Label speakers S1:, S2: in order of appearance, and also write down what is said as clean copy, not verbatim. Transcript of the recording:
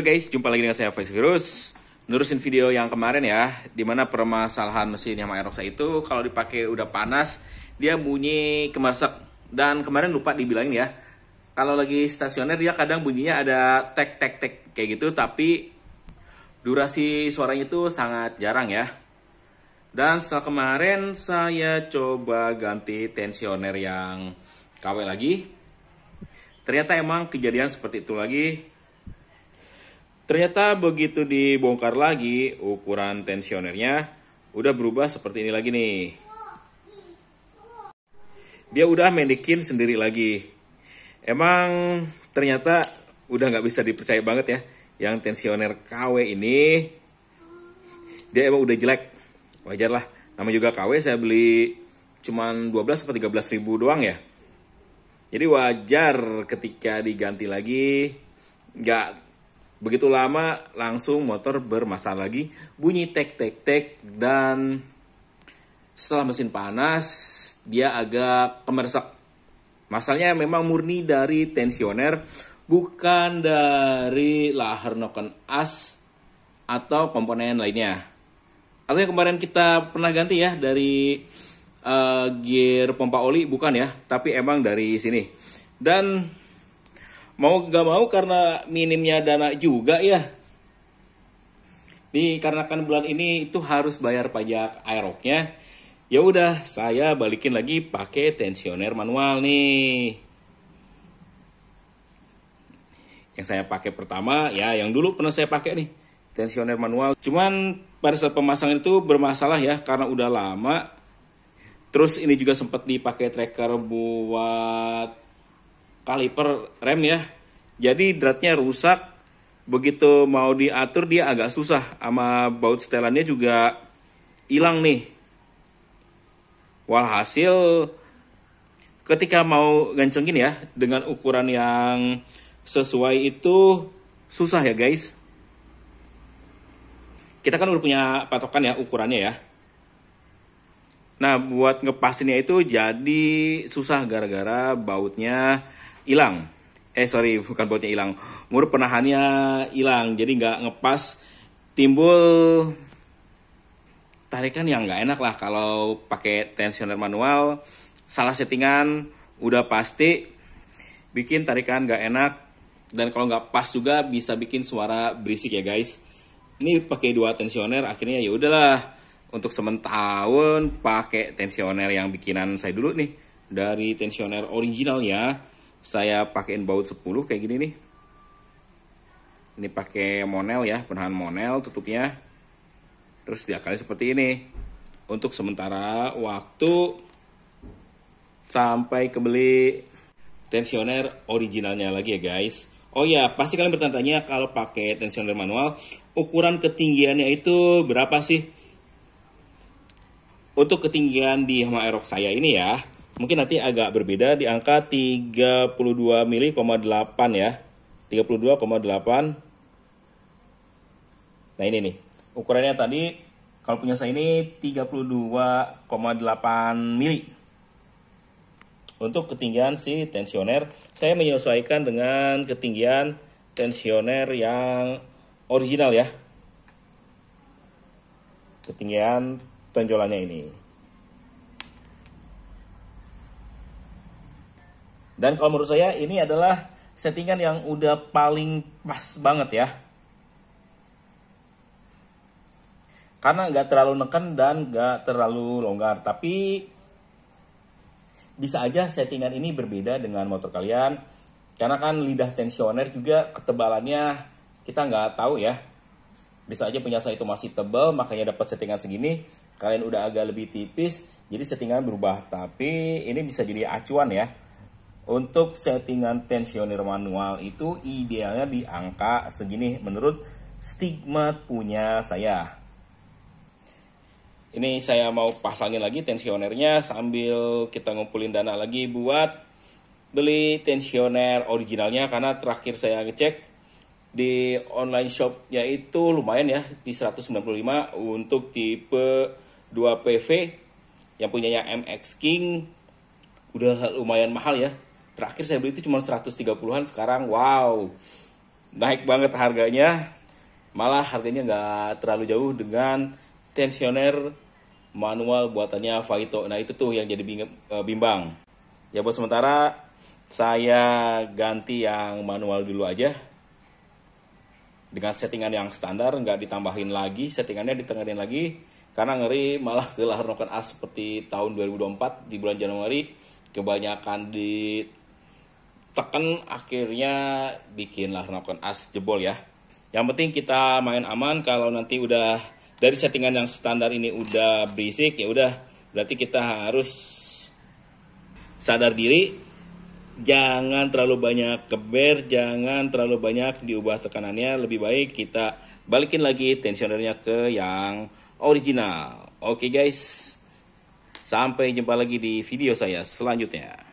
S1: Halo guys, jumpa lagi dengan saya Faiz Virus. Nerusin video yang kemarin ya, dimana permasalahan mesin Yamaha Aerox itu kalau dipakai udah panas dia bunyi kemersek. Dan kemarin lupa dibilangin ya, kalau lagi stasioner dia kadang bunyinya ada tek tek tek kayak gitu, tapi durasi suaranya itu sangat jarang ya. Dan setelah kemarin saya coba ganti tensioner yang KW lagi, ternyata emang kejadian seperti itu lagi. Ternyata begitu dibongkar lagi, ukuran tensionernya udah berubah seperti ini lagi nih. Dia udah mendekin sendiri lagi. Emang ternyata udah nggak bisa dipercaya banget ya. Yang tensioner KW ini, dia emang udah jelek. Wajar lah, namanya juga KW, saya beli cuman 12 atau 13 ribu doang ya. Jadi wajar ketika diganti lagi, nggak begitu lama langsung motor bermasalah lagi, bunyi tek tek tek, dan setelah mesin panas dia agak kemersek. Masalahnya memang murni dari tensioner, bukan dari lahar noken as atau komponen lainnya. Atau yang kemarin kita pernah ganti ya dari gear pompa oli, bukan ya, tapi emang dari sini. Dan mau gak mau karena minimnya dana juga ya, dikarenakan bulan ini itu harus bayar pajak Aerox-nya, ya udah saya balikin lagi pakai tensioner manual nih. Yang saya pakai pertama ya, yang dulu pernah saya pakai nih, tensioner manual. Cuman pada saat pemasangan itu bermasalah ya, karena udah lama. Terus ini juga sempat dipakai tracker buat kaliper rem ya. Jadi dratnya rusak. Begitu mau diatur dia agak susah. Sama baut setelannya juga hilang nih. Walhasil ketika mau gancengin ya, dengan ukuran yang sesuai itu susah ya guys. Kita kan udah punya patokan ya ukurannya ya. Nah buat ngepasinnya itu jadi susah gara-gara bautnya hilang. Bukan bautnya hilang, mur penahannya hilang, jadi nggak ngepas, timbul tarikan yang nggak enak lah. Kalau pakai tensioner manual, salah settingan udah pasti bikin tarikan nggak enak, dan kalau nggak pas juga bisa bikin suara berisik ya guys. Ini pakai dua tensioner, akhirnya ya udahlah, untuk sementara pakai tensioner yang bikinan saya dulu nih, dari tensioner original ya. Saya pakein baut 10 kayak gini nih. Ini pakai monel ya, penahan monel tutupnya. Terus diakali seperti ini. Untuk sementara waktu sampai kebeli tensioner originalnya lagi ya guys. Oh ya, pasti kalian bertanya-tanya kalau pakai tensioner manual, ukuran ketinggiannya itu berapa sih? Untuk ketinggian di Yamaha Aerox saya ini ya, mungkin nanti agak berbeda di angka 32 mili,8 ya. 32,8. Nah ini nih, ukurannya tadi kalau punya saya ini 32,8 mili. Untuk ketinggian si tensioner, saya menyesuaikan dengan ketinggian tensioner yang original ya. Ketinggian tonjolannya ini. Dan kalau menurut saya ini adalah settingan yang udah paling pas banget ya. Karena nggak terlalu neken dan nggak terlalu longgar. Tapi bisa aja settingan ini berbeda dengan motor kalian. Karena kan lidah tensioner juga ketebalannya kita nggak tahu ya. Bisa aja punya saya itu masih tebal, makanya dapat settingan segini. Kalian udah agak lebih tipis, jadi settingan berubah. Tapi ini bisa jadi acuan ya. Untuk settingan tensioner manual itu idealnya di angka segini menurut stigmat punya saya. Ini saya mau pasangin lagi tensionernya sambil kita ngumpulin dana lagi buat beli tensioner originalnya. Karena terakhir saya ngecek di online shop yaitu lumayan ya, di 195 untuk tipe 2PV yang punyanya MX King. Udah lumayan mahal ya. Terakhir saya beli itu cuma 130-an, sekarang wow naik banget harganya. Malah harganya nggak terlalu jauh dengan tensioner manual buatannya Faito. Nah itu tuh yang jadi bimbang. Ya buat sementara saya ganti yang manual dulu aja. Dengan settingan yang standar, nggak ditambahin lagi, settingannya ditengerin lagi. Karena ngeri malah ke lahar noken as seperti tahun 2024 di bulan Januari. Kebanyakan ditekan akhirnya bikin lahar noken as jebol ya. Yang penting kita main aman. Kalau nanti udah dari settingan yang standar ini udah berisik, ya udah berarti kita harus sadar diri. Jangan terlalu banyak geber, jangan terlalu banyak diubah tekanannya. Lebih baik kita balikin lagi tensionernya ke yang original. Oke guys, sampai jumpa lagi di video saya selanjutnya.